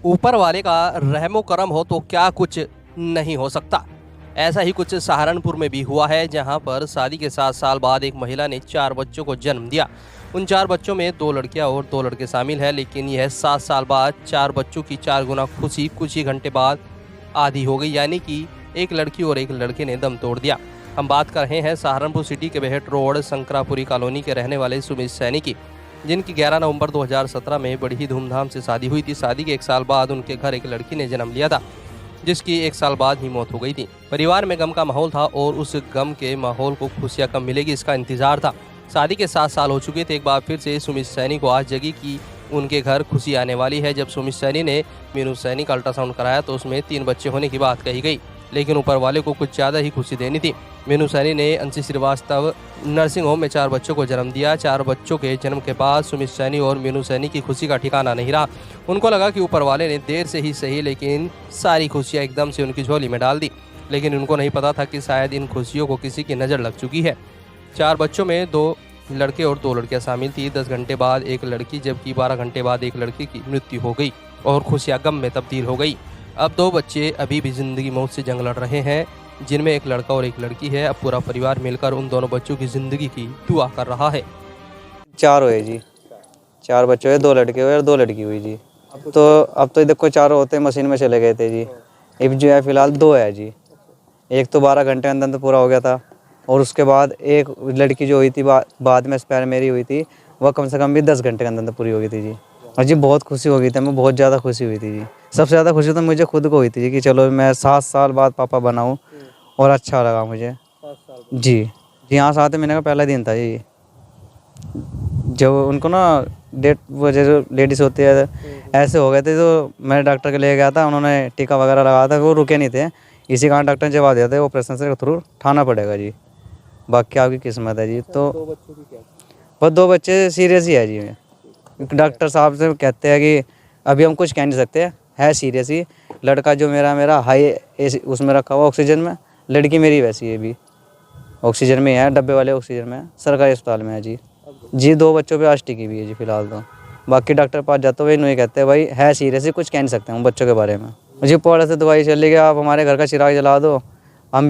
ऊपर वाले का रहमो करम हो तो क्या कुछ नहीं हो सकता। ऐसा ही कुछ सहारनपुर में भी हुआ है, जहां पर शादी के 7 साल बाद एक महिला ने 4 बच्चों को जन्म दिया। उन 4 बच्चों में 2 लड़कियां और 2 लड़के शामिल हैं, लेकिन यह 7 साल बाद 4 बच्चों की 4 गुना खुशी कुछ ही घंटे बाद आधी हो गई, यानी कि एक लड़की और एक लड़के ने दम तोड़ दिया। हम बात कर रहे हैं सहारनपुर सिटी के बेहट रोड शंकरापुरी कॉलोनी के रहने वाले सुमित सैनी की, जिनकी 11 नवंबर 2017 में बड़ी ही धूमधाम से शादी हुई थी। शादी के 1 साल बाद उनके घर एक लड़की ने जन्म लिया था, जिसकी 1 साल बाद ही मौत हो गई थी। परिवार में गम का माहौल था और उस गम के माहौल को खुशियां कब मिलेगी इसका इंतजार था। शादी के 7 साल हो चुके थे। एक बार फिर से सुमित सैनी को आज जगी कि उनके घर खुशी आने वाली है। जब सुमित सैनी ने मीनू सैनी का अल्ट्रासाउंड कराया तो उसमें 3 बच्चे होने की बात कही गई, लेकिन ऊपर वाले को कुछ ज़्यादा ही खुशी देनी थी। मीनू सैनी ने अंशी श्रीवास्तव नर्सिंग होम में 4 बच्चों को जन्म दिया। 4 बच्चों के जन्म के बाद सुमित सैनी और मीनू सैनी की खुशी का ठिकाना नहीं रहा। उनको लगा कि ऊपर वाले ने देर से ही सही, लेकिन सारी खुशियां एकदम से उनकी झोली में डाल दी। लेकिन उनको नहीं पता था कि शायद इन खुशियों को किसी की नज़र लग चुकी है। 4 बच्चों में 2 लड़के और 2 लड़कियां शामिल थी। 10 घंटे बाद एक लड़की, जबकि 12 घंटे बाद एक लड़के की मृत्यु हो गई और खुशियां गम में तब्दील हो गई। अब 2 बच्चे अभी भी जिंदगी मौत से जंग लड़ रहे हैं, जिनमें एक लड़का और एक लड़की है। अब पूरा परिवार मिलकर उन दोनों बच्चों की जिंदगी की दुआ कर रहा है। 4 हुए जी, 4 बच्चे हुए, 2 लड़के हुए और 2 लड़की हुई जी। अब तो देखो 4 होते मशीन में चले गए थे जी। अब जो है फिलहाल 2 है जी। एक तो 12 घंटे अंदर तो पूरा हो गया था, और उसके बाद एक लड़की जो हुई थी बाद में स्पेयर मेरी हुई थी, वह कम से कम भी 10 घंटे के अंदर पूरी हो गई थी जी। और जी बहुत खुशी हो गई थी, हमें बहुत ज़्यादा खुशी हुई थी जी। सबसे ज़्यादा खुशी तो मुझे खुद को हुई थी जी कि चलो मैं 7 साल बाद पापा बनाऊँ, और अच्छा लगा मुझे जी। जी हाँ, 7 महीने का पहला दिन था जी। जब उनको ना डेट, वो जो लेडीज़ होती है ऐसे हो गए थे, तो मैं डॉक्टर के ले गया था, उन्होंने टीका वगैरह लगाया था, वो रुके नहीं थे। इसी कारण डॉक्टर ने जवाब दिया था ऑपरेशन से थ्रू ठाना पड़ेगा जी। बाकी आपकी किस्मत है जी। तो बस 2 बच्चे सीरियस ही है जी। डॉक्टर साहब से कहते हैं कि अभी हम कुछ कह नहीं सकते, है सीरियस ही। लड़का जो मेरा हाई उसमें रखा हुआ ऑक्सीजन में, लड़की मेरी वैसी है भी ऑक्सीजन में है, डब्बे वाले ऑक्सीजन में, सरकारी अस्पताल में है जी। जी 2 बच्चों पे आज टिकी भी है जी फिलहाल तो। बाकी डॉक्टर पास जाते हुए नहीं कहते भाई है सीरियस ही, कुछ कह नहीं सकते हम बच्चों के बारे में जी। पौड़े से दवाई चली गई, आप हमारे घर का चिराग जला दो, हम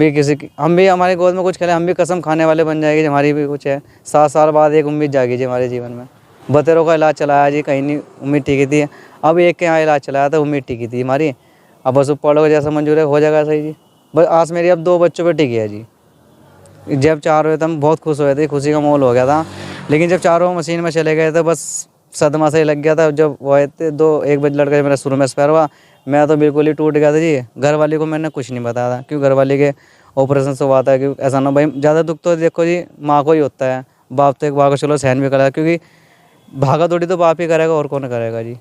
भी हमारे गोद में कुछ खेलें, हम भी कसम खाने वाले बन जाएंगे, हमारी भी कुछ है। 7 साल बाद एक उम्मीद जागी जी हमारे जीवन में। बतेरों का इलाज चलाया जी, कहीं नहीं उम्मीद टिकी थी। अब एक के यहाँ इलाज चलाया था, उम्मीद टिकी थी हमारी। अब बस ऊपर को जैसा मंजूर है हो जाएगा सही जी। बस आस मेरी अब 2 बच्चों पर टिकी है जी। जब 4 हुए थे हम बहुत खुश हुए थे, खुशी का माहौल हो गया था। लेकिन जब 4 मशीन में चले गए थे, बस सदमा से ही लग गया था। जब वो आए थे 2, एक बच्चा लड़का मेरा शुरू में एक्सपायर हुआ, मैं तो बिल्कुल ही टूट गया था जी। घर वाले को मैंने कुछ नहीं बताया था, क्योंकि घर वाले के ऑपरेशन से हुआ था कि ऐसा ना भाई, ज़्यादा दुख तो देखो जी माँ को ही होता है। बाप तो एक बार को चलो सहन भी करा, क्योंकि भागा दौड़ी तो बाप ही करेगा, और कौन करेगा जी।